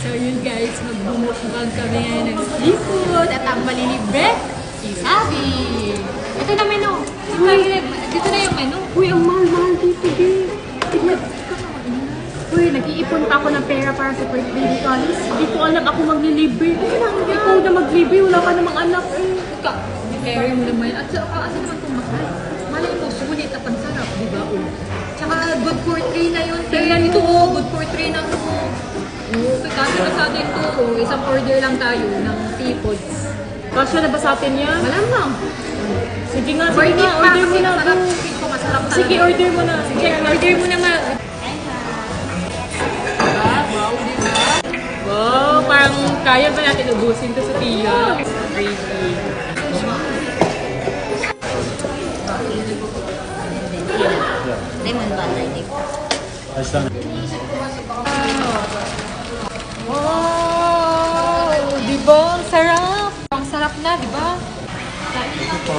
So yun guys, magbumukbang kami ngayon ng seafood at ang malilibre, si Sabi. Ito na menu. Dito na yung menu. Uy, ang mahal-mahal dito, babe. Uy, nag-iipon pa ako ng pera para sa birthday ni Alice. Hindi ko alam ako maglilibre. Ikaw na maglibre, wala ka namang anak eh. Area mo naman. At asa naman itong mahal. Malay mo, sulit at ang sarap, di ba? Tsaka good for 3 na yun. Tingnan ito, good for 3 na ito. Kasi sa atin ito, isang order lang tayo ng seafoods. Kasya na ba sa atin yan? Malamang. Sige nga, order mo na. Masarap. Masarap talaga. Sige, order mo na. Sige, order mo na ma. Wow, parang kaya ba natin ubusin to sa Tia? Crazy. Lemon ba? Wow! Di ba? Ang sarap! Ang sarap na, di ba? Thank you po.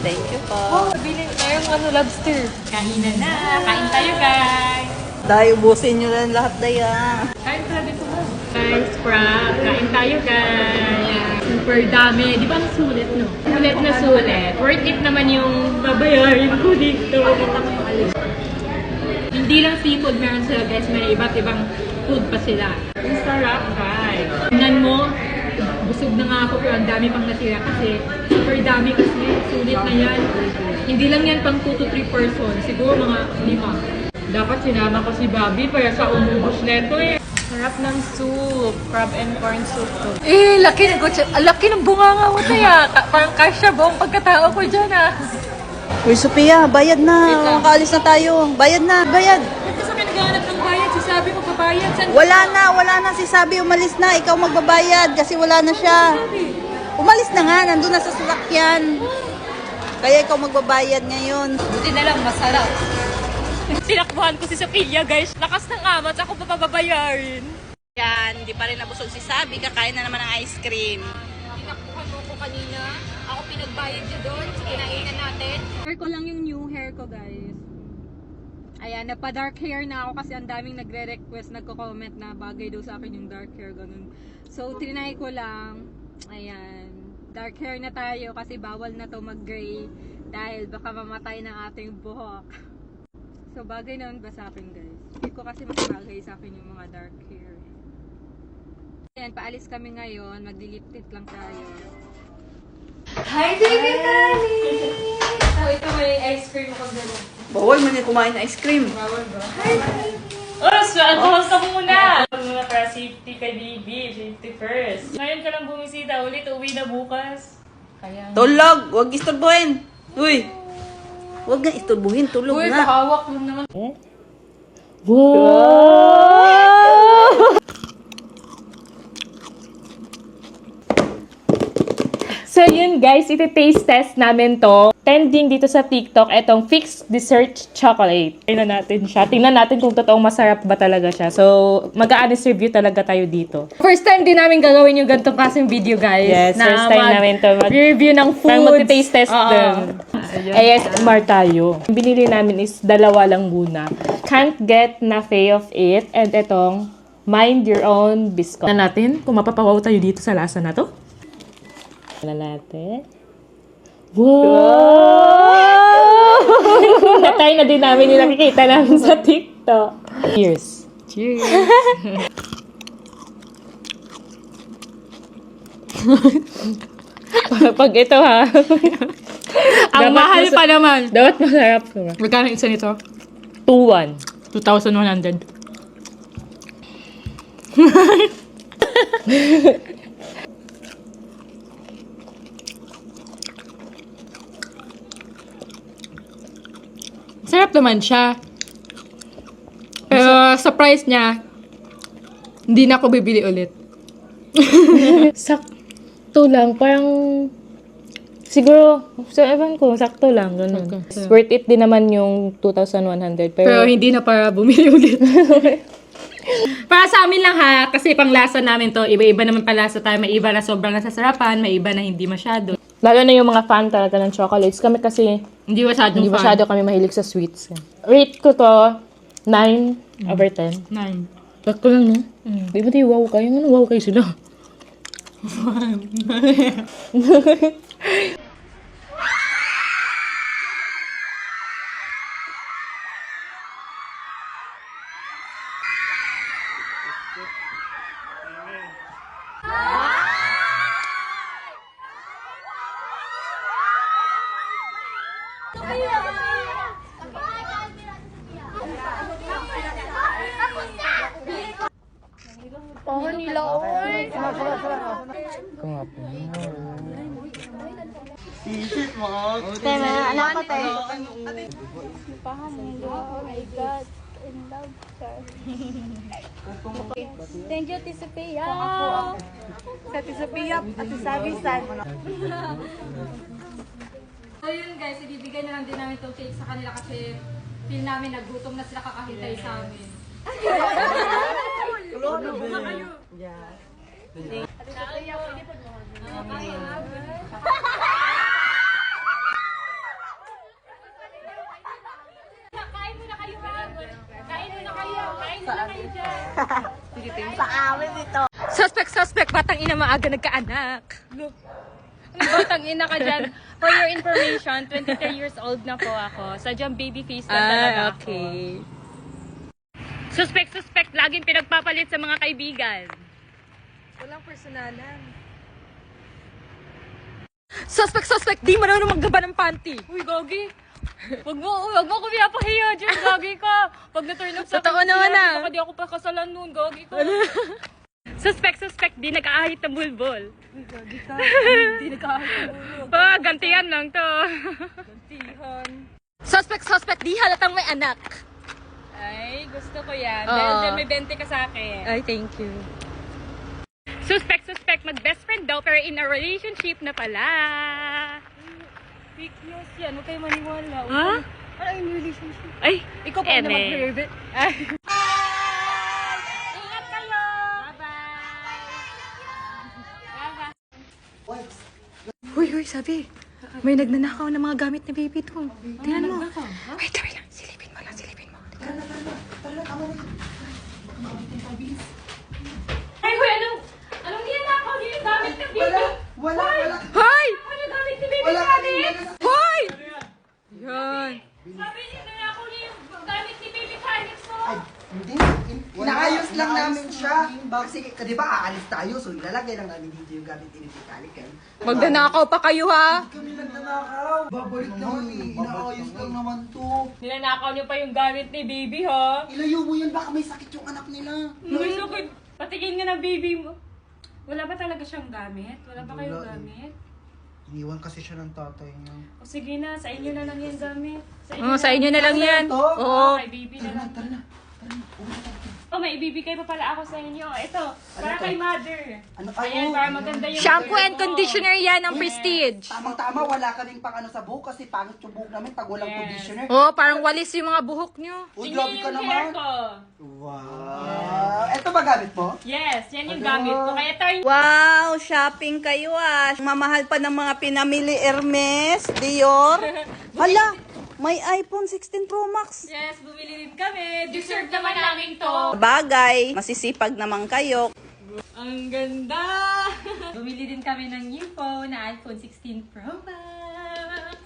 Thank you po. Oh, bilhin tayong lobster. Kainan na! Kain tayo, guys! Dahil ubusin nyo lang lahat daya. Kain talaga ito mo. Guys, Frank, kain tayo, guys! Super dami. Di ba ang sulit, no? Sulit na sulit. Worth it naman yung babayarin ko dito. Hindi lang seafood meron sila, guys. May iba't ibang food pa sila. Ang sarap, guys. Tingnan mo, busog na nga ako pero ang dami pang natira kasi super dami kasi. Sulit na yan. Hindi lang yan pang 2 to 3 person. Siguro mga 5. Dapat sinama ko si Bobby para sa umubos neto eh. Sarap ng soup. Crab and corn soup to. Eh, laki ng bunganga mo tayo. Parang kasya buong pagkatao ko dyan ah. Uy, Sophia, bayad Wait na. lang. Makaalis na tayo. Bayad na, bayad. Ba't kasi may naghahanap ng bayad? Sabi mo pabayad. Saan Wala na. Si Sabi umalis na. Ikaw magbabayad kasi wala na siya. Umalis na nga. Nandun na sa sasakyan. Kaya ikaw magbabayad ngayon. Buti na lang, masarap. Sinakbuhan ko si Sophia, guys. Lakas ng amat, ako pa babayarin. Yan, hindi pa rin nabusog si Sabi. Kakain na naman ng ice cream. Tinakbuhan mo ko kanina. Ako pinagbayad niyo doon. Sige, kinainan natin. Hair ko lang yung new hair ko, guys. Ayan, napa-dark hair na ako kasi ang daming nagre-request, nagko-comment na bagay daw sa akin yung dark hair, ganun. So, trinay ko lang. Ayan. Dark hair na tayo kasi bawal na to mag-gray dahil baka mamatay ng ating buhok. So, bagay naman ba sa akin, guys? Hindi ko kasi mas bagay sa akin yung mga dark hair. Ayan, paalis kami ngayon. Magdi-lip tint lang tayo. Hi, baby Tani! So, ito may ice cream ako dala. Bawal mo na kumain ng ice cream. Bawal ba? Oh, advance ka muna. Muna para safety kay baby. Safety first. Ngayon ka lang bumisita ulit. Uwi na bukas. Kaya... Tulog! Huwag istorbohin! Uy! Huwag na istorbohin. Tulog Uy, na. kahawak mo naman. So yun guys, iti-taste test namin to. Trending dito sa TikTok, etong Fix Dessert Chocolate. Tingnan natin siya. Tingnan natin kung totoong masarap ba talaga siya. So, mag-a-honest review talaga tayo dito. First time din namin gagawin yung ganitong klaseng video, guys. Yes, first time namin to. Review ng foods. Parang mag-taste test din. Ayun. ASMR tayo. Ang binili namin is dalawa lang muna. Can't get nafe of it. And etong Mind Your Own Biscuit. Na natin kung mapapawaw tayo dito sa lasa na to. Na natin. Wow! Natay na din namin yung nakikita namin sa TikTok. Cheers. Cheers. Pag ito ha. Ang mahal pa naman. Dapat masarap ko. Magkano isa nito? 2-1. 2,100. Sarap naman siya. Pero sa price niya, hindi na ako bibili ulit. Sakto lang. Parang siguro, ewan ko, sakto lang. Ganun. Okay. Worth it din naman yung 2,100. Pero hindi na para bumili ulit. Para sa amin lang ha, kasi pang lasa namin to, iba-iba naman palasa tayo. May iba na sobrang nasasarapan, may iba na hindi masyado. Lalo na yung mga fan talaga ng chocolates. Kami kasi, Hindi masyadong hindi fan. masyado kami mahilig sa sweets. Rate ko to, 9/10. 9. Sakto lang, no? Di ba di wow kayo? Ano wow kayo sila? Thank you, Ate Sophia. Sa Sophia at sa Sabisan. So yun guys, ibibigay na lang din namin itong cake sa kanila kasi feel namin nagutom na sila kakahintay sa amin. Kain muna kayo, kain muna kayo dyan. Sa amin ito. Suspect, batang ina maaga nagkaanak. Batang ina ka dyan. For your information, 23 years old na po ako. Sadyang baby face lang talaga ako. Okay. Suspect, laging pinagpapalit sa mga kaibigan. Walang personalan. Suspect, di mo naman maggaba ng panty. Uy, Gogi. Wag mo ko pinapahiya dyan, Gogi ka. Pag na-turn up sa Totoo naman ah. baka di ako pakasalan nun, Gogi ka. Suspect, di nag-aahit ng bulbol. Di nagkakahit. Gantihan lang to. Gantihan. Suspect, di halatang may anak. Ay, gusto ko yan. Dahil dyan may 20 ka sa akin. Ay, thank you. Suspect, mag-best friend daw pero in a relationship na pala. Fake news yan. Huwag kayo maniwala. Ha? Ano yung relationship? Ay, Ikaw pa na mag-private. ingat kayo! Bye-bye! Uy, sabi. May nagnanakaw ng mga gamit na baby to. Tingnan mo. Wait lang. Silipin mo. Ay, hoy, anong ninakaw niyo yung gamit ng baby? Wala. Hoy! Ano gamit ni baby Wala Janet? Hoy! Yan. Sabi niyo, nanakaw niyo yung gamit ni baby Janet mo. Ay, hindi. Inaayos lang namin siya. Kasi, di ba, aalis tayo. So, ilalagay lang namin dito yung gamit ni Vitalik. Magdanakaw pa kayo ha? Kami nagnanakaw. Babalik naman eh. Inaayos lang naman to. Nilanakaw niyo pa yung gamit ni baby ha? Ilayo mo yan. Baka may sakit yung anak nila. May sakit. Patingin nga ng baby mo. Wala ba talaga siyang gamit? Wala ba kayong Wala eh. gamit? Iniwan kasi siya ng tatay niya. O sige na, sa inyo na lang yan gamit. Sa inyo na lang yan. Ito? Oo. Kay baby na lang. Tara na. Oh, may ibibigay pa pala ako sa inyo. Ito, para kay mother. Ano? Ayan, para maganda yung Shampoo and hair mo. conditioner yan ang Prestige. Tamang-tama, wala kaming pang ano sa buhok kasi pangit yung buhok namin pag walang conditioner. Oh, parang walis yung mga buhok nyo. Oh, Tingnan grabe ka yung hair naman. ko. Wow. Ito ba gamit mo? Yes, yan yung Ano? gamit ko. Kaya ito yung Wow, shopping kayo ah. Mamahal pa ng mga pinamili Hermes, Dior. Hala, may iPhone 16 Pro Max. yes, bumili din kami. Deserve naman namin to. Bagay, masisipag naman kayo. Ang ganda! Bumili din kami ng new phone na iPhone 16 Pro Max.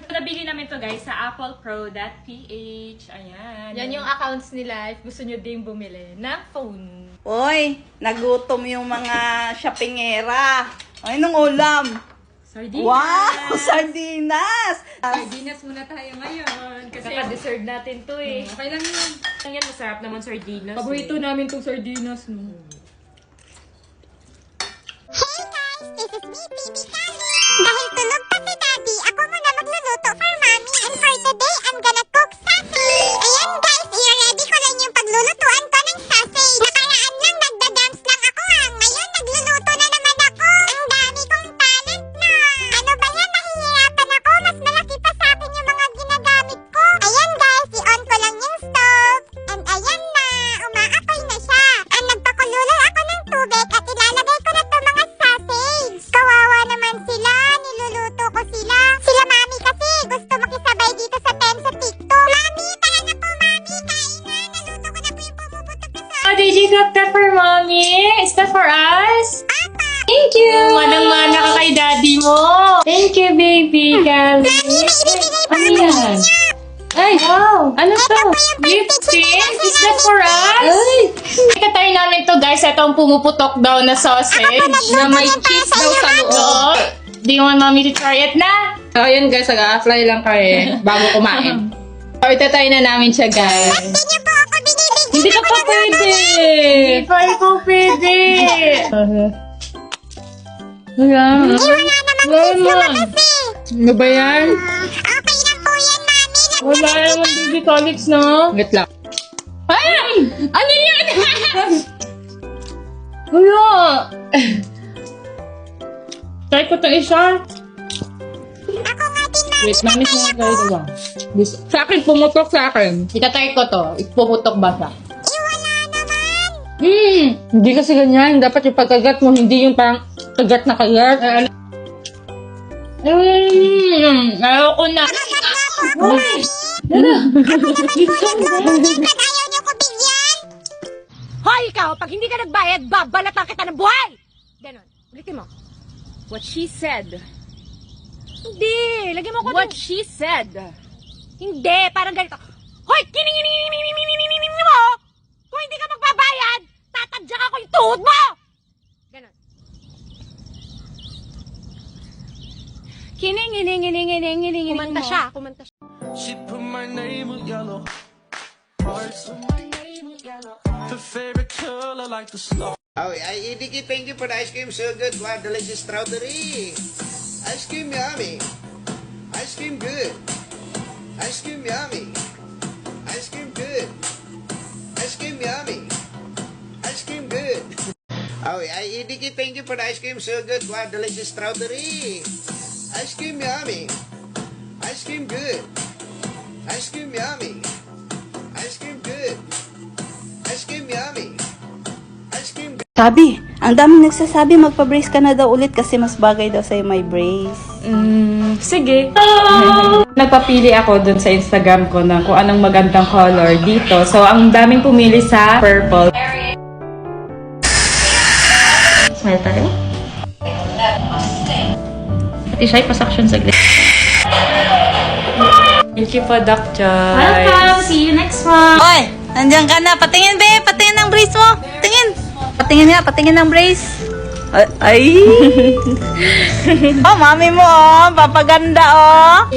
Nabili namin to guys sa applepro.ph. Ayan. Yan yung accounts nila if gusto nyo din bumili ng phone. Oy, nagutom yung mga shoppingera. Ay, nung ulam. Sardinas! Wow, sardinas! Sardinas muna tayo ngayon. Kasi kaka-deserve natin to eh. Okay lang yun. Yan, masarap naman sardinas. Paborito namin tong sardinas, no? Hey guys, this is me, Baby Candy. Dahil tulog pa si Daddy, ako muna magluluto for Mommy. And for today, I'm gonna cook sausage. Ayan guys, i-ready ko lang yung paglulutuan ko ng sausage. Nakaraan lang, nagda-dance lang ako ha. Ngayon, nagluluto na naman ako. Ang dami kong talent na. Ano ba yan? Nahihirapan ako. Mas malaki pa sa akin yung mga ginagamit ko. Ayan guys, i-on ko lang yung stove. And ayan na, umaapoy na siya. And nagpakululay ako ng tubig at ilalagay ko na to mga sausage. Kawawa naman sila, niluluto ko sila. Sila Mami kasi gusto makisabay dito sa 10 sa TikTok. did you got that for mommy? Is that for us? Thank you! Manang-mana ka kay daddy mo. Thank you, baby. Gabi. Ano yan? Ay, wow! Ano to? Lipstick? Is that for us? Ay! Ikatry namin to, guys. Ito ang pumuputok daw na sausage. Na may cheese daw sa loob. Do you want mommy to try it na? So, ayun guys, nag-a-apply lang kami bago kumain. So, itatry na namin siya, guys. Hindi ka pa pwede! Hindi pa ikaw pwede! Wala. Ano ba yan? Wala naman baby colics, no? Wait lang. Ay! Ano yan? Wala! Try ko itong isa. Wait, mami siya guys. Sa akin, pumutok sa akin. Itatry ko to. Ipuputok ba siya? Hindi kasi ganyan. Dapat yung pagkagat mo, hindi yung parang kagat na kagat. Ayoko na. Uy! Hoy, ikaw! Pag hindi ka nagbayad, babalatan kita ng buhay! Ganon. Ulitin mo. What she said. Hindi. Lagyan mo ko What she said. Hindi. Parang ganito. Hoy! Kining mo! Kung hindi ka magbabayad, tatadyak ako yung tuhod mo! Ganon. Kining. Kumanta siya. She put my name with yellow hearts. Her favorite color like the snow. Oh, Idiki, thank you for the ice cream. So good. Wow, delicious strawberry. Ice cream yummy. Ice cream good. Ice cream yummy. Ice cream good. Ice cream yummy. Ice cream good. Oh, Idiki, thank you for the ice cream. So good. Wow, delicious strawberry. Ice cream yummy. Ice cream good. Ice cream yummy. Ice cream good. Ice cream yummy. Ice cream good. Sabi, ang daming nagsasabi magpa-brace ka na daw ulit kasi mas bagay daw sa'yo may brace. Sige. Nagpapili ako dun sa Instagram ko na kung anong magandang color dito. So, ang daming pumili sa purple. Smile tayo. Pati siya, ipasuction saglit. Thank you po, Doc Joyce. Welcome! See you next one! Oy, nandiyan ka na. Patingin, be. Patingin ng brace mo. Patingin. Patingin ng brace. Ay. Oh, mami mo, oh. Papaganda, oh.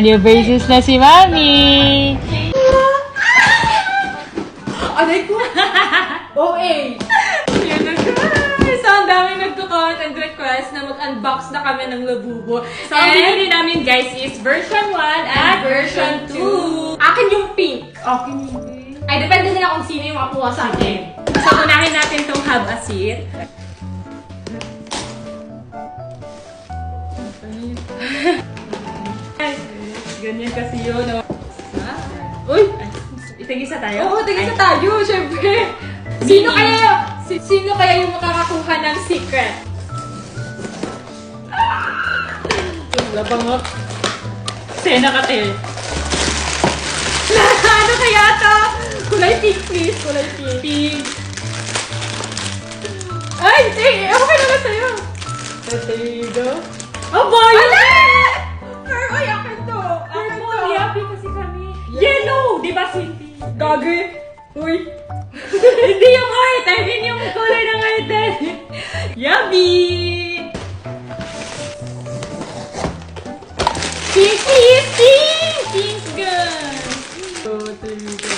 New braces na si Mami! Aray ko! OA! Yun na guys! So, ang daming nagko-comment and request na mag-unbox na kami ng labubo. So, ang binili namin guys is version 1 at version 2. Akin yung pink. Akin yung pink. Ay, depende nila kung sino yung makuha sa akin. So, unahin natin itong have a seat. Ganyan kasi yun. No? Uy! Itigisa tayo? Oo, tigisa tayo, syempre. Sino kaya yung makakakuha ng secret? Labang mo. Sena ka, te. Ano kaya to? Kulay pink, please. Kulay pink. Pink. Ay, okay naman sa'yo. There you go. Oh, boy! Ala! Ay, akin to. Akin to. Happy kasi kami. Yellow! Di ba, Cindy? Gagi. Uy. Hindi yung heart. I mean yung kulay ng heart. Yummy! Pink, pink, pink! Pink gun! There you go.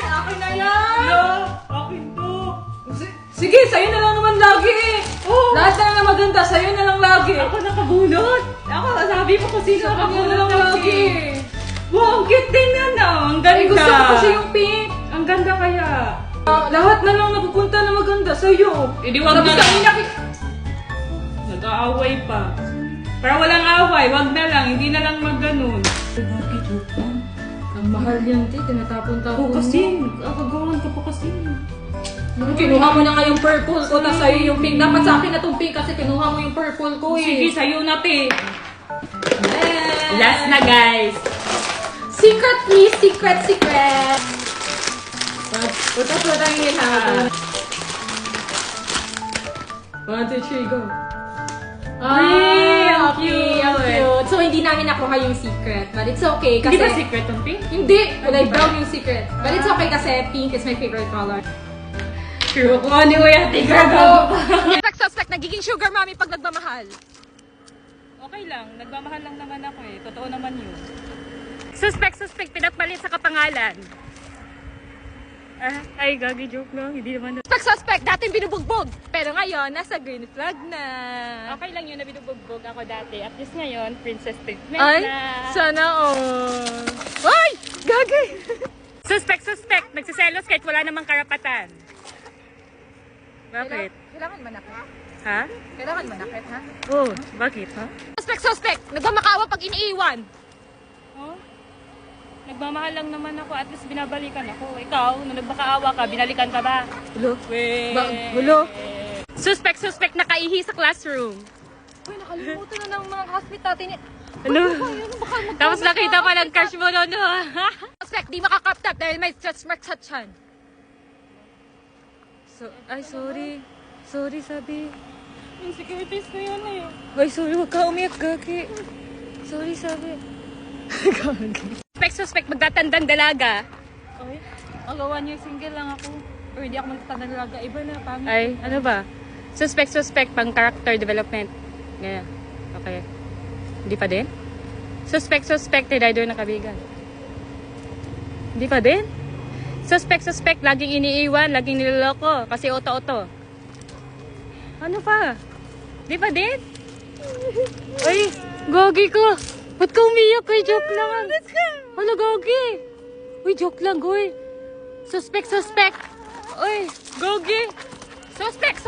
Akin na yan! Akin to! Sige, sa'yo na lang naman lagi eh. Oh. Lahat na lang na maganda, sa'yo na lang lagi. Ako nakabunot! Ako, sabi mo kung sino Sa kanya na nakabunot lang ng lagi. pink. Wow, ang cute din na no? Ang ganda! Ay, gusto ko kasi yung pink. Ang ganda kaya. Lahat na lang napupunta na maganda sa'yo. Eh, di wag Tapos na kami Nag-aaway pa. Para walang away, wag na lang. Hindi na lang mag-ganun. Ang mahal yan, te. Tinatapon-tapon Oo, kasi. Agagawan ka pa kasi. Kinuha mo na nga yung purple ko, tapos sa'yo yung pink. Dapat sa akin na tong pink kasi kinuha mo yung purple ko eh. Sige, sa'yo na, te. Last na, guys. Secret, please. Secret, secret. Puta yung hinahabol. 1, 2, 3, go. Ang Okay, ang cute. So, hindi namin nakuha yung secret. But it's okay kasi... Di ba secret ang pink? Hindi! Kulay brown yung secret. But it's okay kasi pink is my favorite color. True. Kung ano yung ate gago. Suspect, nagiging sugar mommy pag nagmamahal. Okay lang. Nagmamahal lang naman ako eh. Totoo naman yun. Suspect, pinagpalit sa kapangalan. Ay, gagi, joke lang. Hindi naman. Suspect, dating binubugbog. Pero ngayon, nasa green flag na. Okay lang yun na binubugbog ako dati. At least ngayon, princess treatment Ay, na. sana all. Ay, gagi. Suspect, nagsiselos kahit wala namang karapatan. Bakit? Kailangan manakit. Ha? Kailangan manakit, ha? Oh, bakit, ha? Suspect, nagmamakawa pag iniiwan. Oh? Nagmamahal lang naman ako, at least binabalikan ako. Ikaw, nung nagmakaawa ka, binalikan ka ba? Hulo. Hulo. Suspect, nakaihi sa classroom. Uy, nakalimutan na ng mga classmate natin. Ano? Tapos nakita pa ng crush mo noon. Suspect, di makakrop top dahil may stretch mark sa tiyan. Ay, sorry. Sorry, sabi. Insecurities ko yun eh. Ay, sorry, huwag ka umiyak, gagi. Sorry, sabi. Suspect, magtatandang dalaga. Okay. Ako 1 year single lang ako. Pero hindi ako magtatandang dalaga. Iba na, pangit. Ay, ano ba? Suspect, pang character development. Ganyan. Okay. Hindi pa din? Suspect, rider na kabigan. Hindi pa din? Suspect, laging iniiwan, laging niloloko. Kasi oto-oto. Ano pa? Di pa din? Ay, gogi ko. Ba't ka umiyak? Ay, joke lang. Ano, gogi? Uy, joke lang, goy. Suspect. Uy, gogi. Suspect.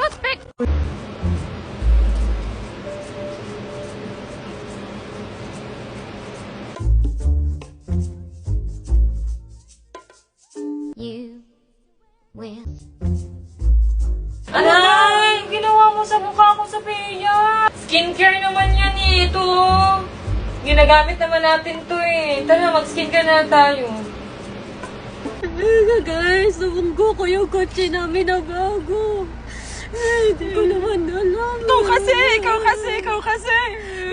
You will. Anay! Ginawa mo sa mukha ko sa Pia! Skincare naman yan eh, ito! Ginagamit naman natin to eh. Tara, mag-skincare na tayo. Guys, nabunggo ko yung kotse namin na bago. Ay, hindi ko naman alam. Ikaw kasi!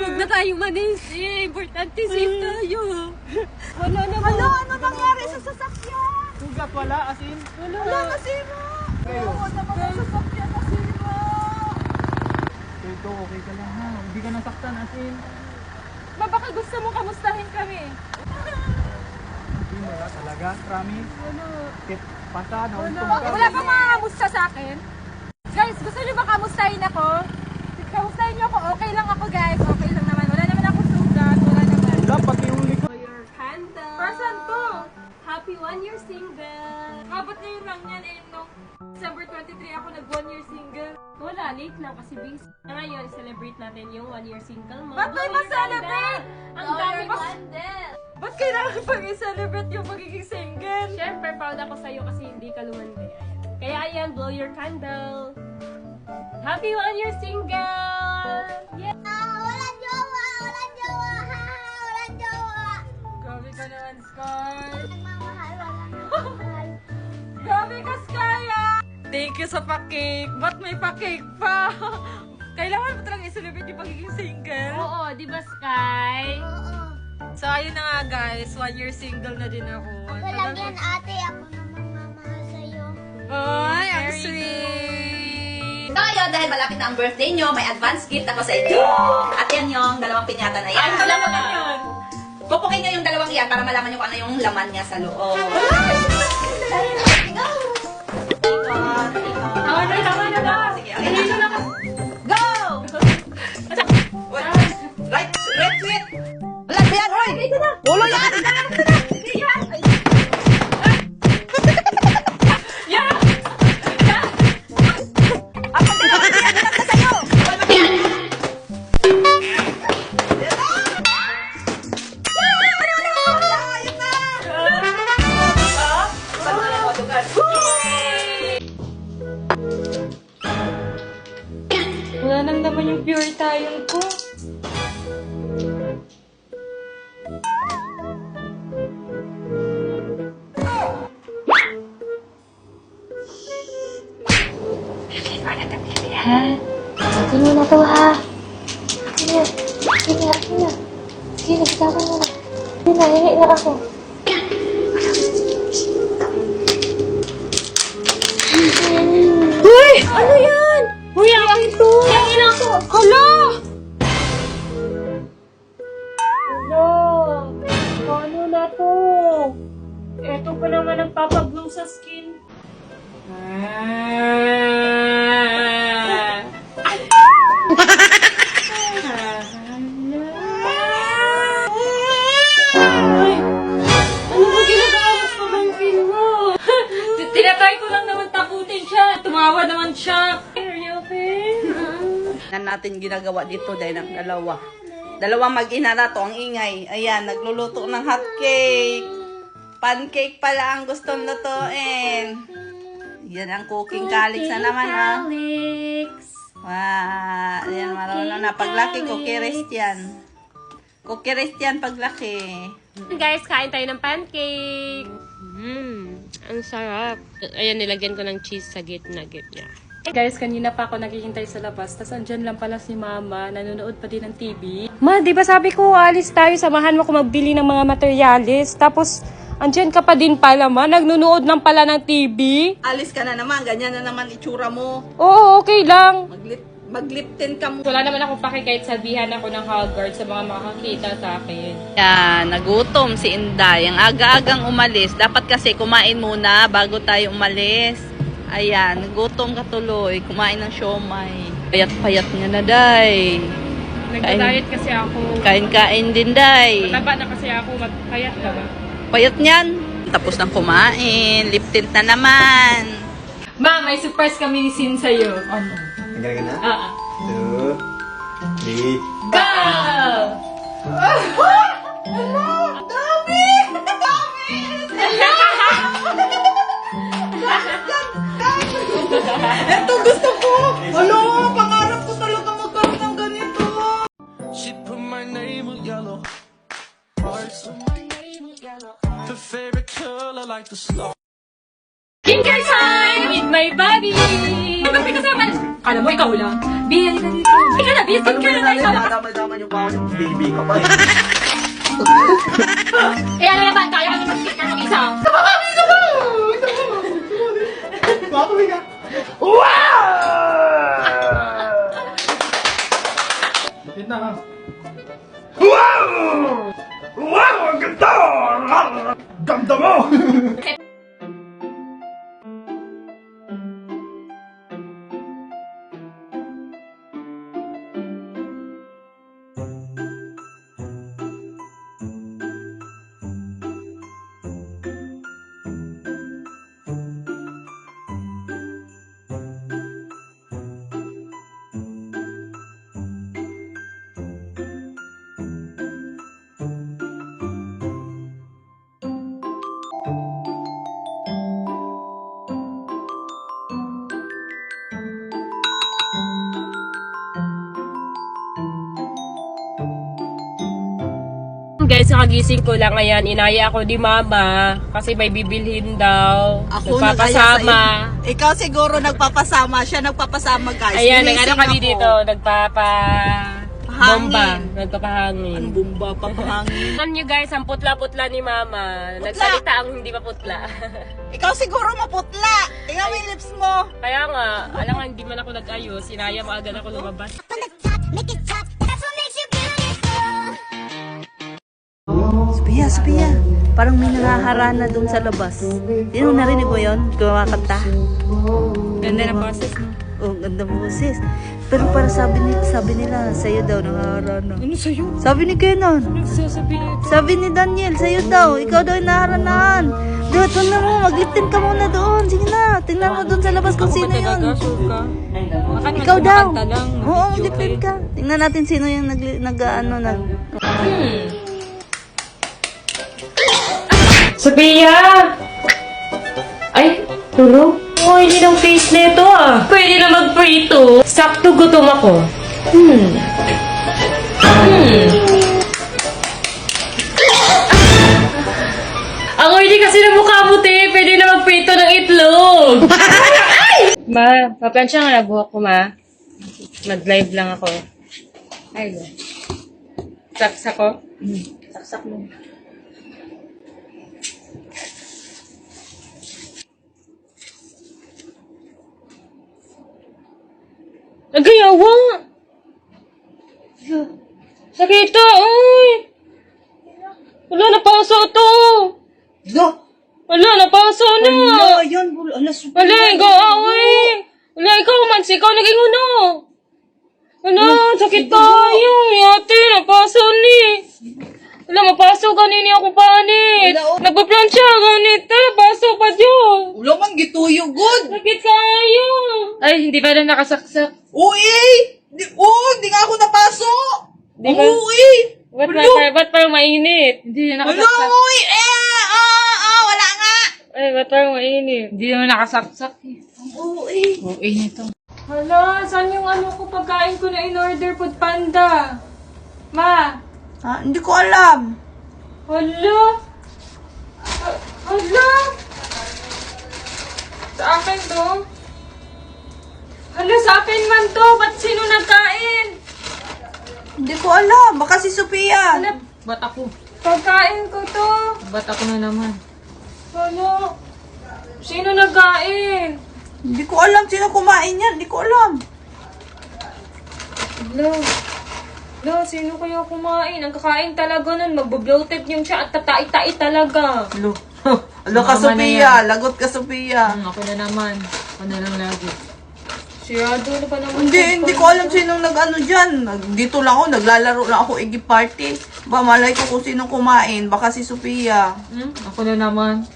Huwag na tayo manisi. Importante safe tayo. Wala na ba? Ano nangyari sa sasakyan? Sugat wala, asin. Wala kasi mo. Wala naman ang sasakyan kasi mo. Ito, okay ka lang ha. Hindi ka nasaktan, asin. Baka gusto mo kamustahin kami. Hindi mo wala talaga, promise. Tip, pasa, nauntong ka. Wala bang makamusta sa akin? Guys, gusto niyo ba kamustahin ako? Kamustahin niyo ako. Okay lang ako, guys. Okay lang naman. Wala naman ako sugat. Wala naman. Wala, pati yung likod. Your candle. Person to. Happy 1 year single. Abot ngayon lang yan eh. Nung December 23 ako nag 1 year single. Wala, late lang kasi busy. Ngayon, celebrate natin yung 1 year single mo. Ba't may ma-celebrate? Ang dami pa. Ba't kailangan pag i-celebrate yung magiging single? Siyempre, proud ako sa'yo kasi hindi ka lumandi. Kaya ayan, blow your candle. Happy 1 year single! Yeah! Walang jowa! Walang jowa! Ha! Walang jowa! Grabe ka naman, Sky. Nagmamahal, walang nagmamahal. Grabe ka, Sky, ah! Thank you sa pa-cake. Ba't may pa-cake pa? Kailangan mo talaga i-celebrate yung pagiging single. Oo, di ba, Sky? Oo. So, ayun na nga, guys. 1 year single na din ako. Walang yan, ate. Ako naman mamahal sa'yo. Ay, ang Very sweet. So ngayon, dahil malapit na ang birthday nyo, may advance gift ako sa inyo. At yan yung dalawang pinyata na yan. Ay, wala naman yun. Pupukin nyo yung dalawang yan para malaman nyo kung ano yung laman niya sa loob. Tama na ba? Sige, okay na. Go! Right, sweet. Wala ba yan, hoy? Ulo yan! Wala nang naman yung pure tayo ko. Akin mo na to, ha? Akin na. Akin na, akin na. Sige, nagsawa mo na. Akin na, hingi na ako. Uy! Ano yan? Uy, akin to! Akin ako! Hala! Hala! Ano na to? Eto pa naman ang papag-glow sa skin. Ay! Ano ba ginagawa mo sa pamangkin mo? Tinatry ko lang naman takutin siya. Tumawa naman siya. Are you okay? Na natin ginagawa dito dahil ng dalawa. Dalawang mag-ina na to, ang ingay. Ayan, nagluluto ng hotcake. Pancake pala ang gustong lutuin. Yan ang cooking calyx na naman, ah. Wow, ayan, marunong na. Paglaki, cookie rest yan. Cookie rest yan paglaki. Guys, kain tayo ng pancake. Ang sarap. Ayan, nilagyan ko ng cheese sa gitna. Guys, kanina pa ako naghihintay sa labas. Tapos andyan lang pala si Mama. Nanonood pa din ng TV. Ma, di ba sabi ko, alis tayo. Samahan mo ko magbili ng mga materialis. Tapos, andyan ka pa din pala, Ma. Nagnunood lang pala ng TV. Alis ka na naman, ganyan na naman itsura mo. Oo, okay lang. Magliptin ka mo. Wala naman akong pake kahit sabihan ako ng Haggard sa mga makakita sa akin. Yan, nagutom si Inday. Ang aga-agang umalis. Dapat kasi kumain muna bago tayo umalis. Ayan, nagutom ka tuloy. Kumain ng siomay. Payat-payat niya na, Day. Nagda-diet kasi ako. Kain-kain din, Day. Mataba na kasi ako. Magpayat na ba? Payat niyan. Tapos ng kumain. Lip tint na naman. Ma, may surprise kami ni Sin sa'yo. Ano? Ang galing na? 2, 3. Go! Ito gusto ko! Ano? Pangarap ko talaga magkaroon ng ganito. She put my name with yellow hearts. Her favorite color like the snow. Skincare time with my baby! Ba't may kasama? Kala mo, ikaw lang. Bia, halika dito. Halika na, Bia, skincare na tayo. Damay-damay yung pa yung baby ka pa. Eh, ano naman, kaya kami mag-skincare ng isa. Papawi ka. Bakit na ha? Wow! Ang ganda! Ganda mo! Guys, kagising ko lang ngayon. Inaya ako ni Mama kasi may bibilhin daw. Ako Nagpapasama. nag-aya sa'yo. Ikaw siguro nagpapasama. Siya nagpapasama, guys. Ayan, Ginising nag-ano kami ako. dito. Bomba. Nagpapahangin. Anong bomba? Papahangin. Alam nyo guys, ang putla-putla ni Mama. Nagsalita ang hindi pa putla. Ikaw siguro maputla. Tingnan mo yung lips mo. Kaya nga, alam nga, hindi man ako nag-ayos. Sinaya mo agad ako lumabas. Sophia. Parang may nangaharana doon sa labas. Hindi mo narinig mo yun? Kumakanta. Ganda na process mo. Oh, ganda mo sis. Pero para sabi nila, sa'yo daw nangaharana. Ano sa'yo? Sabi ni Kenan. Nagsasabihin ito. Sabi ni Daniel, sa'yo daw. Ikaw daw yung naharanahan. Dude, na mo. Magliptin ka muna doon. Sige na. Tingnan mo doon sa labas kung sino yun. Sure ka? Baka naman Ikaw daw. kumakanta lang. Oo, magliptin ka. Tingnan natin sino yung nag. Sophia! Ay, tulog? oily ng face nito ah. Pwede na mag-prito. Sakto gutom ako. Ang oily kasi ng mukha mo, te. Pwede na mag-prito ng itlog. Ma, paplansya nga na buhok ko, ma. Mag-live lang ako. Ay, ba. Saksak ko? Saksak mo. Nagayawa! Sakita, uy! Wala, napaso to! Wala, napaso na! Yan, Wala, ikaw, uy! Wala, ikaw, Mads, ikaw naging uno! Wala, sakit tayo! Ate, napaso ni! Wala, mapaso kanini ako panit! Nagpa-plancha, ganit! Napaso pa dyan! Ulo man gituyo, good! Sakit kayo! Ay, hindi ba na nakasaksak? Uy! Di nga ako napaso! Di ba? Uy! Ba't parang mainit? Hindi na nakasaksak. Uy! Wala nga! Ay, ba't parang mainit? Hindi naman nakasaksak eh. Uy! Uy, nito. Hala, saan yung ano ko pagkain ko na in-order Food Panda? Ma! Hindi ko alam. Hala! Hala! Sa akin to? Hala, sa akin man to! Ba't sino nagkain? Hindi ko alam. Baka si Sophia. Hala, ba't ako? Pagkain ko to! Ba't ako na naman? Hala! Sino nagkain? Hindi ko alam sino kumain yan. Hindi ko alam. Hala, sino kaya kumain? Ang kakain talaga nun, magbo-bloated yung siya at tatai-tai talaga. Alo ka, Sophia. Lagot ka, Sophia. Ako na naman. Ako na lang lagi. Sirado na pa naman. Hindi ko alam sinong nag-ano dyan. Dito lang ako, naglalaro lang ako Iggy Party. Ba, malay ko kung sinong kumain. Baka si Sophia. Ako na naman.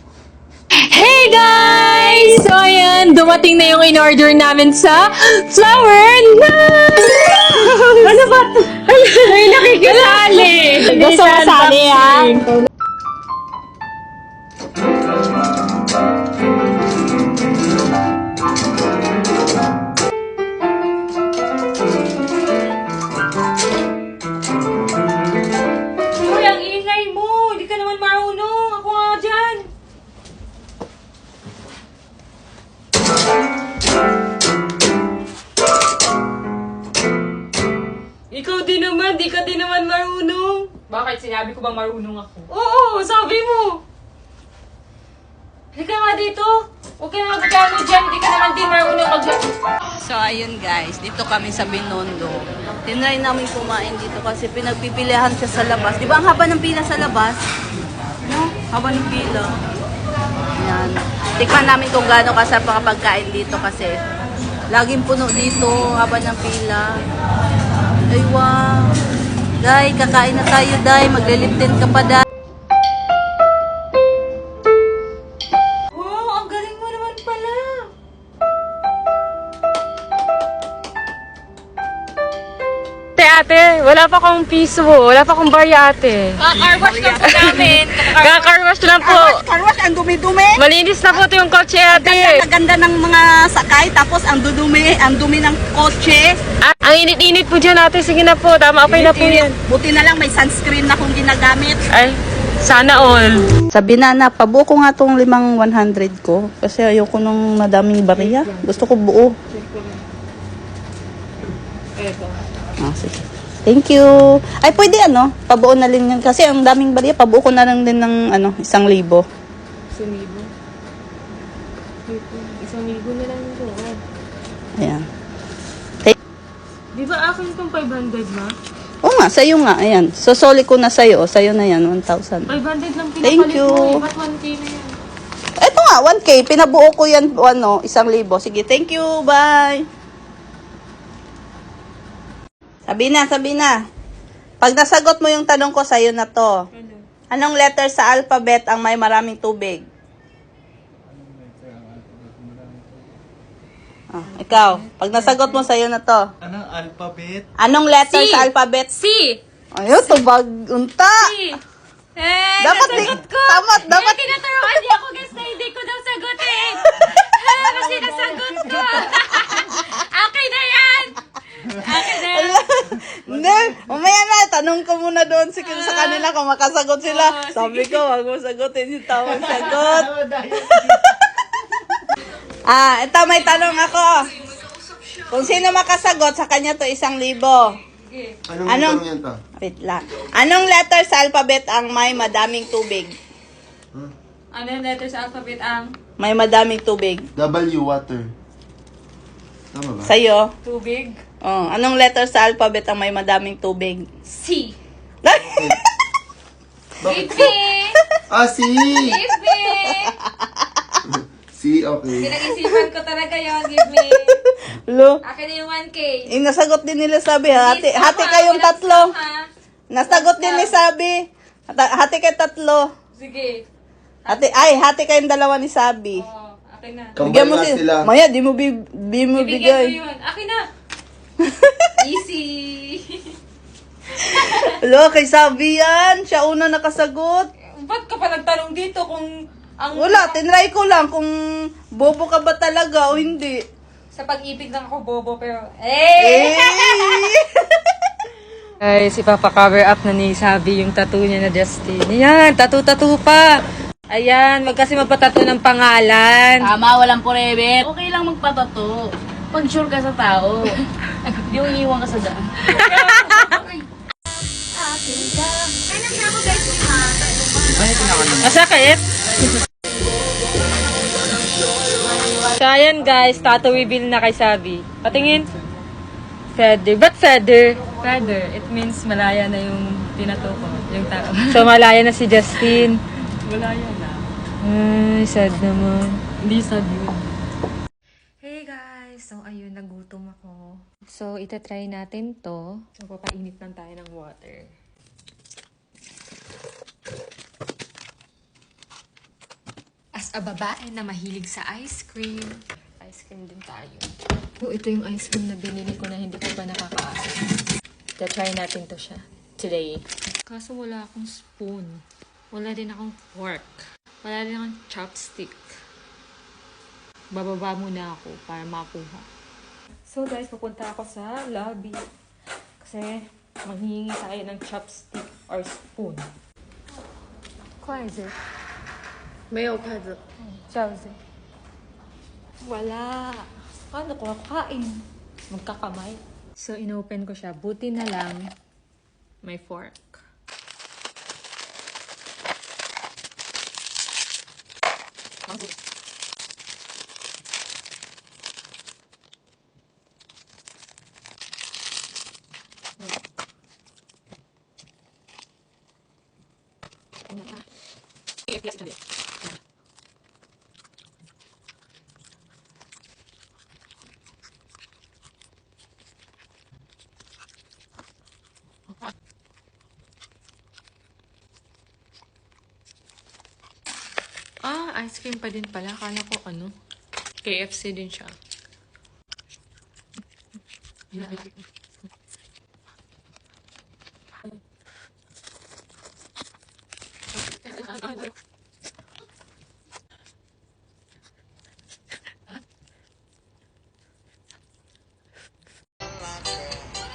Hey guys! So ayan, dumating na yung in-order namin sa Flower Ano ba? Ay, nakikisali! Gusto masali ah! Uy, ang ingay mo! Hindi ka naman marunong! Ako nga dyan! Ikaw din naman, di ka din naman marunong. Bakit? Sinabi ko ba marunong ako? Oo, sabi mo. Halika nga dito. Huwag ka na magkano dyan, di ka naman din marunong So, ayun guys. Dito kami sa Binondo. Tinry namin kumain dito kasi pinagpipilihan siya sa labas. Di ba ang haba ng pila sa labas? No? Haba ng pila. Yan. Tikman namin kung gaano kasarap ang pagkain dito kasi laging puno dito, haba ng pila. Ay, wow. Day, kakain na tayo, Day. Magliliptin ka pa, Day. Wow, ang galing mo naman pala. Ate, wala pa akong piso. Wala pa akong barya, ate. Car-wash lang po namin. Kakarwash lang po. Karwas, ang dumi-dumi. Malinis na po ito yung kotse, ate. Ganda ng mga sakay, tapos ang dumi ng kotse. Ang init-init po dyan, ate. Sige na po. Tama, okay na po yan. Buti na lang may sunscreen na kung ginagamit. Ay, sana all. Sabi na, pabuo ko nga tong 100 ko. Kasi ayoko nung madaming bariya. Gusto ko buo. Sige. Thank you. Ay, pwede pabuo na rin yan. Kasi ang daming bariya, pabuo ko na lang din ng 1,000. 1,000? 1,000 na lang ito. Ayan. Di ba akin itong 500, ma? Oo nga, sa'yo nga. Ayan. Sosoli ko na sa'yo. Sa'yo na yan, 1,000. 500 lang pinapalit Thank you. mo. Ba't 1K na yan? Eto nga, 1K. Pinabuo ko yan, 1,000. Sige, thank you. Bye. Sabi na. Pag nasagot mo yung tanong ko, sa'yo na to. Anong letter sa alphabet ang may maraming tubig? Ikaw. Pag nasagot mo, sa'yo na to. Anong alphabet? Anong letter C. sa alphabet? C. Ayun, tubag. Unta. Eh, Dapat nasagot ko. dapat. Eh, tinuturuan niya ako guys na hindi ko daw sagutin. Ano sinasagot ko? Akin na yan! Akin na yan! Hindi, mamaya na, tanong ko muna doon sa kanila kung makasagot sila. Sabi ko, wag mo sagutin yung tamang sagot. Ito may tanong ako. Kung sino makasagot, sa kanya to 1,000. Anong tanong yan to? Wait lang. Anong letter sa alphabet ang may madaming tubig? Ano yung letter sa alphabet ang May madaming tubig. W, water. Tama ba? Sa'yo? tubig? Oh, anong letter sa alphabet ang may madaming tubig? C. Bakit? B. C! B. C, okay. Pinag-isipan ko talaga yun. Give me. Lo, Akin na yung 1K. nasagot din nila Sabi. Hati kayong tatlo. Nasagot din ni Sabi. Hati kayo tatlo. Sige. Hati kayong dalawa ni Sabi. Oh, akin na. Bigyan mo Combine sila. sila. Maya, di mo Bibigyan ko bigay. yun. Akin na. Easy. Lo, kay Sabi yan. Siya una nakasagot. Ba't ka pa nagtanong dito kung ang... Wala, tinry ko lang kung bobo ka ba talaga o hindi. Sa pag-ibig lang ako bobo pero... Eh! Guys, ipapa-cover up na ni Sabi yung tattoo niya na Justin. Ayan, tattoo pa. Ayan, kasi magpatato ng pangalan. Tama, walang forever. Okay lang magpatato. Pag sure ka sa tao. Di mo iiwan ka sa daan. Masakit? So, ayan guys, tattoo reveal na kay Sabi. Patingin. Feather. Ba't feather? Feather. It means malaya na yung tinato ko, yung tao. So, malaya na si Justin. Malaya na. Ay, sad naman. Hindi sad yun. Hey guys! So, ayun, nagutom ako. So, itatry natin to. So, papainit lang tayo ng water. As a babae na mahilig sa ice cream din tayo. So, ito yung ice cream na binili ko na hindi ko pa nakakaasa. Itatry natin to siya today. Kaso wala akong spoon. Wala din akong fork. Wala din akong chopstick. Bababa muna ako para makuha. So guys, pupunta ako sa lobby. Kasi manghihingi tayo ng chopstick or spoon. Kwaze. 没有筷子。 Chopstick. Wala. Paano ko kakain? Magkakamay. So, inopen ko siya. Buti na lang may fork. Ice cream pa din pala. Akala ko KFC din siya.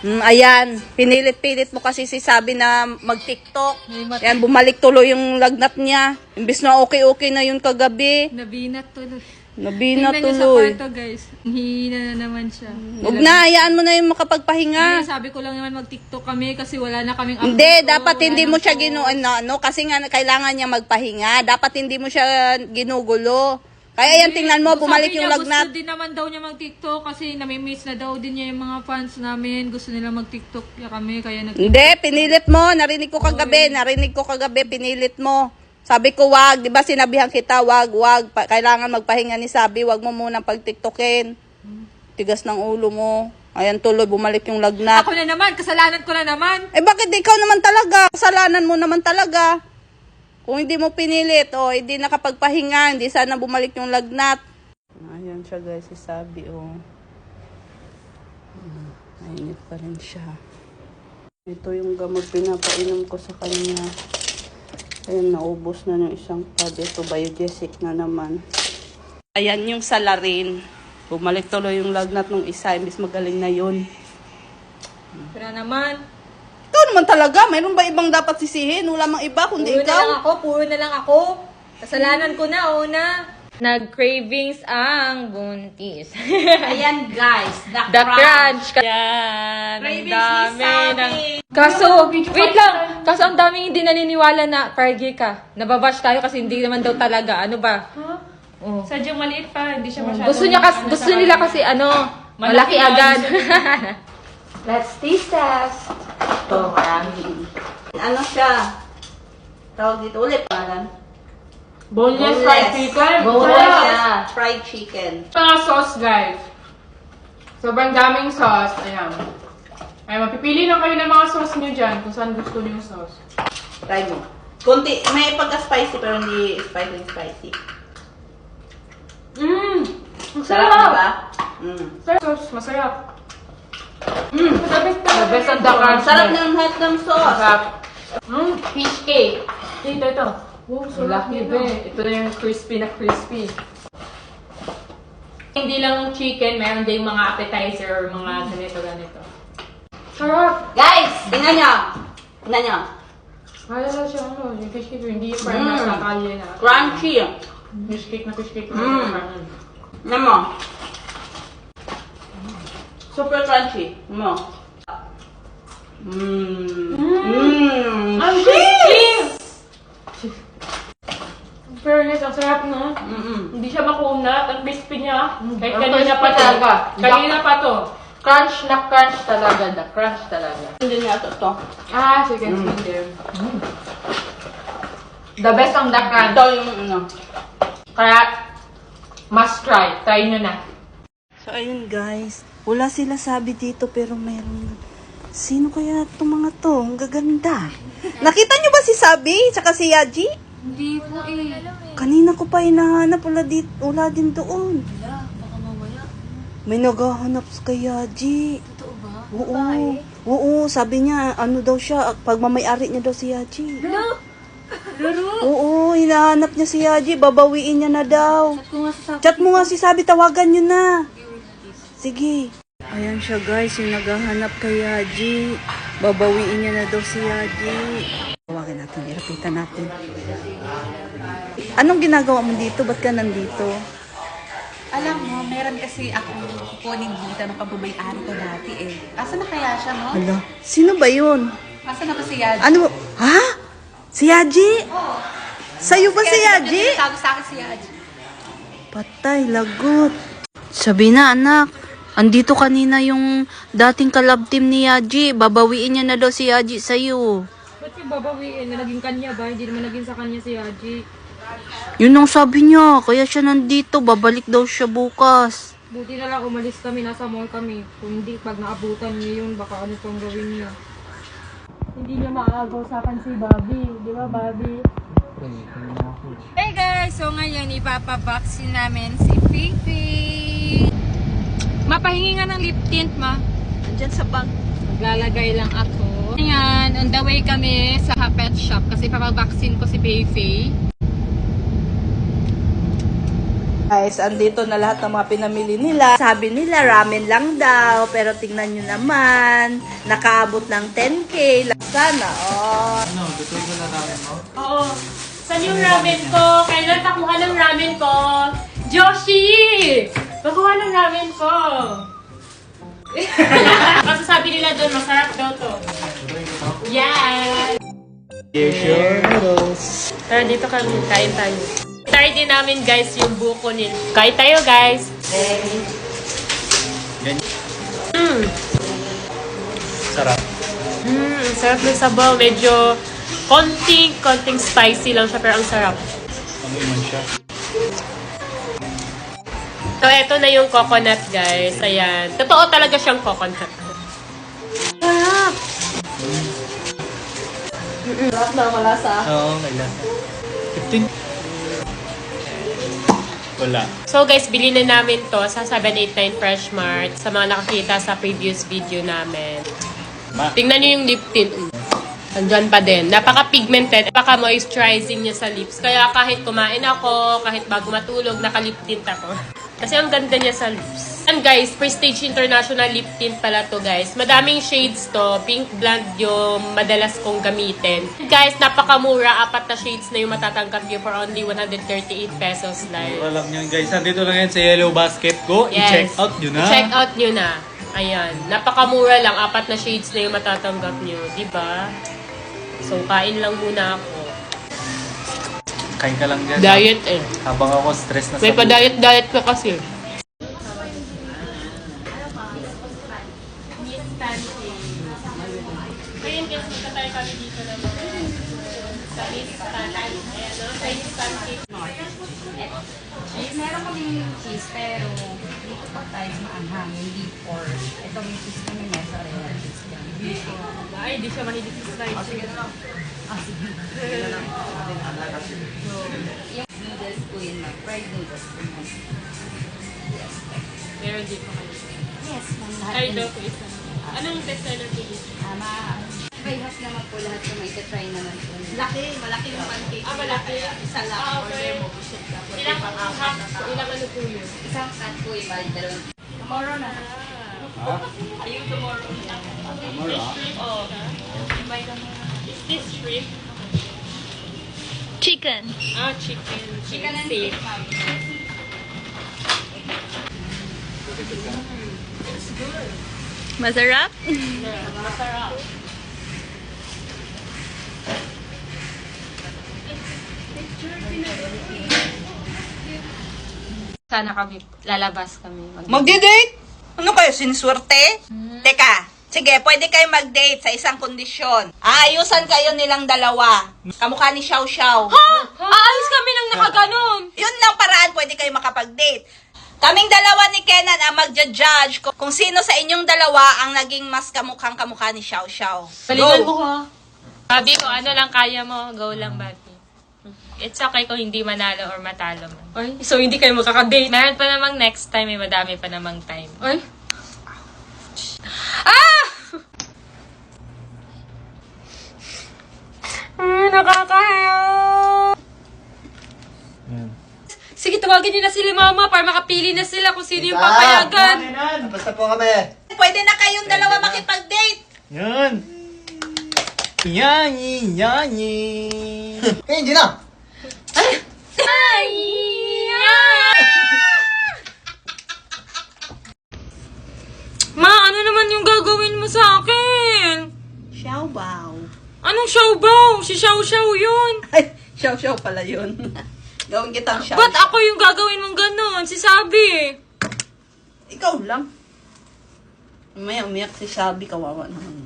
Ayan, pinilit-pilit mo kasi si Sabi na mag-TikTok. Ayan, bumalik tuloy yung lagnat niya. Imbis na okay-okay na yun kagabi. Nabinat tuloy. Nabina Tingnan niyo sa tuloy. kwarto, guys. Hihina na naman siya. Huwag na, hayaan mo na yung makapagpahinga. Hindi, sabi ko lang naman mag-TikTok kami kasi wala na kaming Hindi, upload ko, dapat wala hindi na mo siya post. kasi nga kailangan niya magpahinga. Dapat hindi mo siya ginugulo. Kaya yan, tingnan mo, bumalik Sabi yung niya, lagnat. gusto din naman daw niya mag-TikTok kasi nami-miss na daw din niya yung mga fans namin. Gusto nila mag-TikTok ya kami, kaya Hindi, pinilit mo. Narinig ko kagabi, pinilit mo. Sabi ko, wag. Di ba sinabihan kita, wag. Kailangan magpahinga ni Sabi. Wag mo munang pag-tiktokin. Tigas ng ulo mo. Ayan, tuloy, bumalik yung lagnat. Ako na naman, kasalanan ko na naman. Eh, bakit ikaw naman talaga? Kasalanan mo naman talaga. Kung hindi mo pinilit, hindi nakapagpahinga, hindi sana bumalik yung lagnat. Ayan siya guys, si Sabi, Mainit pa rin siya. Ito yung gamot pinapainom ko sa kanya. Ayan, naubos na yung isang pad. Ito, Biogesic na naman. Ayan yung salarin. Bumalik tuloy yung lagnat ng isa. Imbis magaling na yun. Pero naman, Ikaw naman talaga. Mayroon ba ibang dapat sisihin? Wala mang iba kundi ikaw. puro na lang ako. Kasalanan ko na, una. Nag-cravings ang buntis. Ayan guys. The crunch. Yan. Ang dami ng... Kaso, wait lang. Kaso ang daming hindi naniniwala na pargi ka. Nababash tayo kasi hindi naman daw talaga. Ano ba? Oh. Sadyang maliit pa, hindi siya masyadong... Gusto nila kasi malaki yun. agad. Let's taste test. Ito, marami. Ano siya? Tawag dito ulit. Parang Boneless fried chicken. boneless fried chicken. Mga sauce, guys. Sobrang daming sauce. Ayan. Ay, mapipili lang kayo ng mga sauce nyo dyan kung saan gusto nyo yung sauce. Try mo. Kunti. May pagka-spicy pero hindi spicy. Sarap, diba? Sauce, masarap. The best ang dakan. Sarap ng hotdog sauce. Fish cake. Ito. Wow, sarap Laki, nito. Ito na yung crispy na crispy. Hindi lang chicken, meron din mga appetizer or mga ganito. Sarap! Guys, tingnan nyo. Tingnan nyo. Wala na siya, yung fish cake, hindi yung parang nasa kalye na. Crunchy. Fish cake na. Tingnan mo. Super crunchy. Tingnan mo. Ang crispy! Fairness, ang sarap, no? Hindi siya makunat, ang crispy niya. Kahit kanina pa to. Kanina pa to. Crunch na crunch talaga. The crunch talaga. Hindi niya ito. Chicken skin din. The best ang the crunch. Ito yung ano. Kaya, must try. Try nyo na. So, ayun guys. Wala sila sabi dito pero meron. Sino kaya itong mga to? Ang gaganda. Nakita nyo ba si Sabi? Tsaka si Yaji? Hindi po eh. Kanina ko pa hinahanap. Wala din doon. May naghahanap kay Yaji. Totoo ba? Oo. Oo, sabi niya, ano daw siya, pagmamayari niya daw si Yaji. Oo, hinahanap niya si Yaji, babawiin niya na daw. Chat mo nga si Sabi, tawagan niyo na. Sige. Ayan siya guys, yung naghahanap kay Yaji. Babawiin niya na daw si Yaji. Tawagan natin, irapitan natin. Anong ginagawa mo dito? Ba't ka nandito? Alam mo, meron kasi akong kukunin dito ng pagmamayari ko dati eh. Asa na kaya siya, no? Hala, sino ba yun? Asa na ba si Yaji? Ano? Ha? Si Yaji? Sa'yo ba si Yaji? Sabi sa akin si Yaji. Patay, lagot. Sabi na, anak. Andito kanina yung dating kalab team ni Yaji. Babawiin niya na daw si Yaji sa'yo. Ba't yung babawiin? Naging kanya ba? Hindi naman naging sa kanya si Yaji. Yun ang sabi niya. Kaya siya nandito. Babalik daw siya bukas. Buti na lang umalis kami, nasa mall kami. Kung hindi, pag naabutan niya yun, baka ano pang gawin niya. Hindi niya maagaw sa akin si Bobby. Di ba, Bobby? Hey guys! So ngayon, ipapabaksin namin si Fifi. Mapahingi nga ng lip tint, ma. Andyan sa bag. Maglalagay lang ako. Ayan, on the way kami sa pet shop kasi papabaksin ko si Fifi. Guys, andito na lahat ng mga pinamili nila. Sabi nila, ramen lang daw. Pero tingnan nyo naman, nakaabot ng 10K. Sana, oh. Ano, gusto ko na ramen mo? Oo. Saan yung ramen ko? Kailan nakuha ng ramen ko? Joshi! Nakuha ng ramen ko! Kasi sabi nila doon, masarap daw to. Yeah! Tara, dito kami. Kain tayo. Try din namin guys yung buko nila. Kain tayo guys! Sarap. Sarap ng sabaw. Medyo konting spicy lang siya pero ang sarap. Amoy man siya. So, eto na yung coconut, guys. Ayan. Totoo talaga siyang coconut. Sarap! Sarap na malasa. Oo, may lasa. 15? Wala. So, guys, bili na namin to sa 789 Fresh Mart sa mga nakakita sa previous video namin. Ma. Tingnan niyo yung lip tint. Andyan pa din. Napaka-pigmented, napaka-moisturizing niya sa lips. Kaya kahit kumain ako, kahit bago matulog, nakalip tint ako. Kasi ang ganda niya sa lips. And guys, Prestige International Lip Tint pala to guys. Madaming shades to. Pink Blonde yung madalas kong gamitin. Guys, napakamura. 4 na shades na yung matatanggap nyo for only 138 pesos lang. Alam nyo guys, nandito lang yan sa Yellow Basket ko. I-check out nyo na. I-check out nyo na. Ayan. Napakamura lang. 4 na shades na yung matatanggap nyo. Diba? So, kain lang muna ako. Kain ka lang dyan. Diet eh. Habang ako stress na May sa pa-diet ka kasi. Ngayon guys, magkatay kami dito naman. Sa Miss Pancake. Ayan o, sa Miss Pancake. Meron kaming cheese, pero dito pa tayo maanghang, hindi pork. Ito may cheese kami mesa rin. Ay, di siya mahilig sa slide. Sige. Yung noodles po yun, fried noodles po yun. Meron din po kayo. Yes, ma'am. Ay, daw po isa. Anong bestseller po dito? Bayhas naman po lahat yung may try naman po. Malaki yung pancake. Malaki. Isa lang. Okay. Order mo, busog ka. Ilang ano po yun? Isang cut po yung bali, dalawang. Tomorrow na. Ayun, tomorrow. Tomorrow? Oh. Is this shrimp? Chicken. Ah, chicken. Chicken and Safe. steak, ma'am. Masarap? Masarap. Sana kami, lalabas kami. Magdi-date? Ano kayo, siniswerte? Teka, sige, pwede kayo mag-date sa isang kondisyon. Aayusan kayo nilang dalawa. Kamukha ni Xiao Xiao. Aalis kami nang nakaganon. Yun lang paraan pwede kayo makapag-date. Kaming dalawa ni Kenan ang magja-judge kung sino sa inyong dalawa ang naging mas kamukhang kamukha ni Xiao Xiao. Balikan mo ha. Sabi ko, ano lang kaya mo, go lang, Bati. It's okay kung hindi manalo or matalo man. Ay, so hindi kayo magkakadate? Meron pa namang next time, may madami pa namang time. Ay. Ah! Nakakahiya. Yan. Sige, tawagin niyo na sila mama para makapili na sila kung sino yung papayagan. Basta po kami. Pwede na kayong dalawa makipag-date. Yan. Yani, yani. Hindi na. Ma, ano naman yung gagawin mo sa akin? Xiao Bao. Anong xiaobaw? Si Xiao Xiao yun. Ay, Xiao Xiao pala yun. Gawin kitang Xiao Ba't Xiao. ako yung gagawin mong ganon? Si Sabi. Ikaw lang. Umaya, umiyak si Sabi, kawawa naman.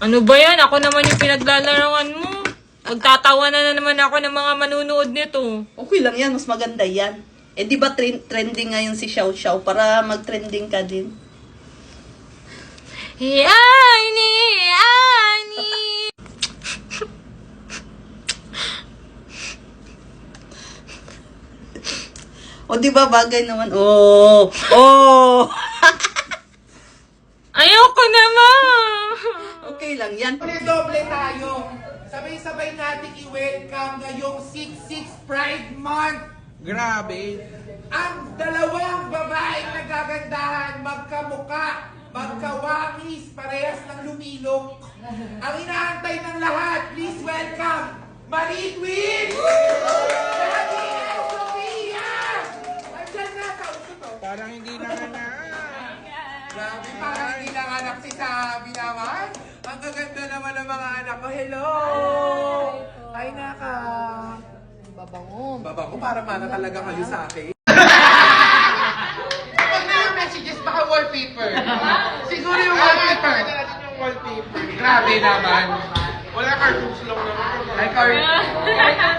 Ano ba yan? Ako naman yung pinaglalaroan mo. Magtatawa na naman ako ng mga manunood nito. Okay lang yan, mas maganda yan. Eh di ba trending ngayon si Xiao Xiao para mag-trending ka din? Yani, yani. O di ba bagay naman? Oh! Oh! Ayoko naman. Okay lang yan. Doble tayo. Sabay-sabay natin i-welcome ngayong 6-6 Pride Month. Grabe. Ang dalawang babaeng nagagandahan, magkamuka, magkawangis, parehas ng lumilok. Ang inaantay ng lahat, please welcome, Marie Twin! Daddy and Sophia! Andyan na, kausap to. Parang hindi nanganak. Grabe, parang hindi nanganak si Sabi naman. Ang gaganda naman ng mga anak ko. Hello! Ay, naka. Babango. Babango, para mana talaga kayo sa akin. Kapag na yung messages, baka wallpaper. Siguro yung wallpaper. Pwede natin yung wallpaper. Grabe naman. Wala, cartoons lang naman.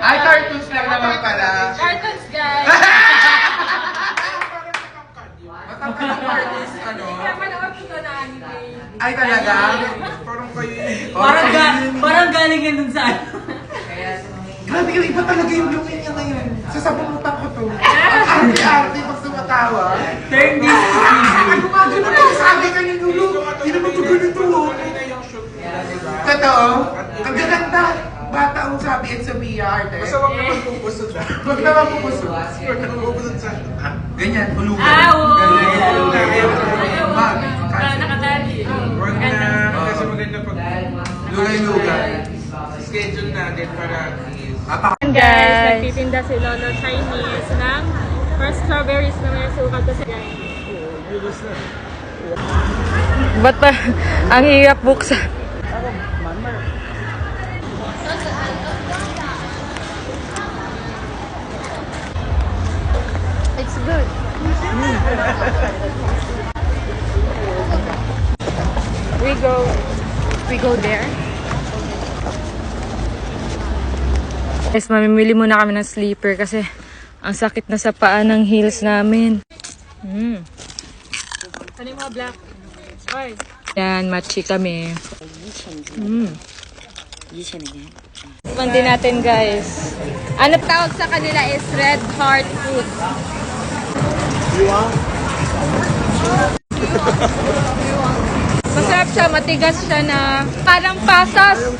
Ay, cartoons lang naman pala. Cartoons, guys. Matangkad ang cartoons, ano? Manood ko na anime. Ay, talaga? Parang kayo Parang galing yan dun sa Grabe yung iba talaga yung looking niya ngayon. Sasabunutan ko to. Ang arte-arte pag tumatawa. Turn this Ano nga, gano'n ang sabi ka ni Lulu? Hindi naman ito ganito. Huwag naman pupusok. Huwag naman pupusok sa... Ganyan, hulugan. Nakatali. Huwag na, kasi maganda pag... Lugay-lugay. Schedule natin para... Guys, nagtitinda si Lolo Chinese ng first strawberries na may sukat kasi ba't ba ang hirap buksan? It's good. We go there. Guys, mamimili muna kami ng sleeper kasi ang sakit na sa paa ng heels namin. Ano yung mga black? Oy. Yan, matchy kami. Pandi natin, guys. Ano tawag sa kanila is red heart fruit. Masarap siya, matigas siya na parang pasas.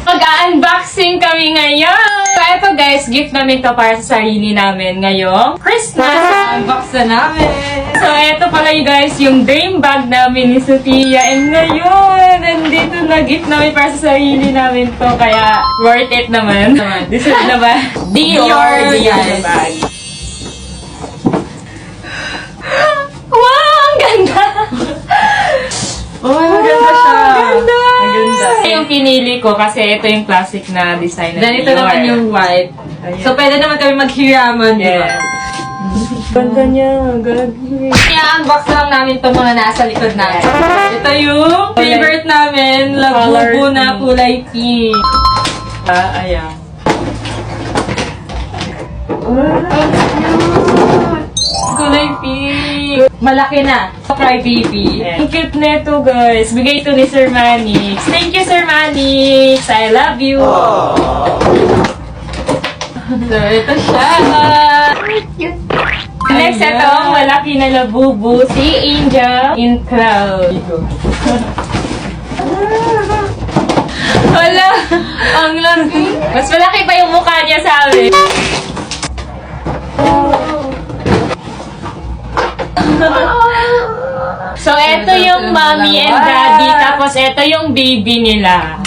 Mag-unboxing kami ngayon! So, ito guys, gift namin to para sa sarili namin ngayong Christmas! Unbox na namin! So, ito pala you guys, yung dream bag namin ni Sophia. And ngayon, nandito na gift namin para sa sarili namin to. Kaya, worth it naman. Deserve na ba? Dior bag. Wow! Ang ganda! Oh, maganda siya. Ganda! Maganda. Ito yung pinili ko kasi ito yung classic na design na Ganito naman yung white. So, pwede naman kami maghiraman, di ba? Ganda niya. Ganda. I-unbox lang namin itong mga nasa likod natin. Ito yung favorite namin, labubo na kulay pink. Ayan. Kulay pink. Malaki na. Cry baby. Ang cute nito guys. Bigay ito ni Sir Manix. Thank you Sir Manix. I love you. So, ito siya. Next, ito ang malaki na labubu. Si Angel in Cloud. Wala. Ang laki. Mas malaki pa yung mukha niya sa amin. So, ito yung mommy and daddy. Tapos, ito yung baby nila.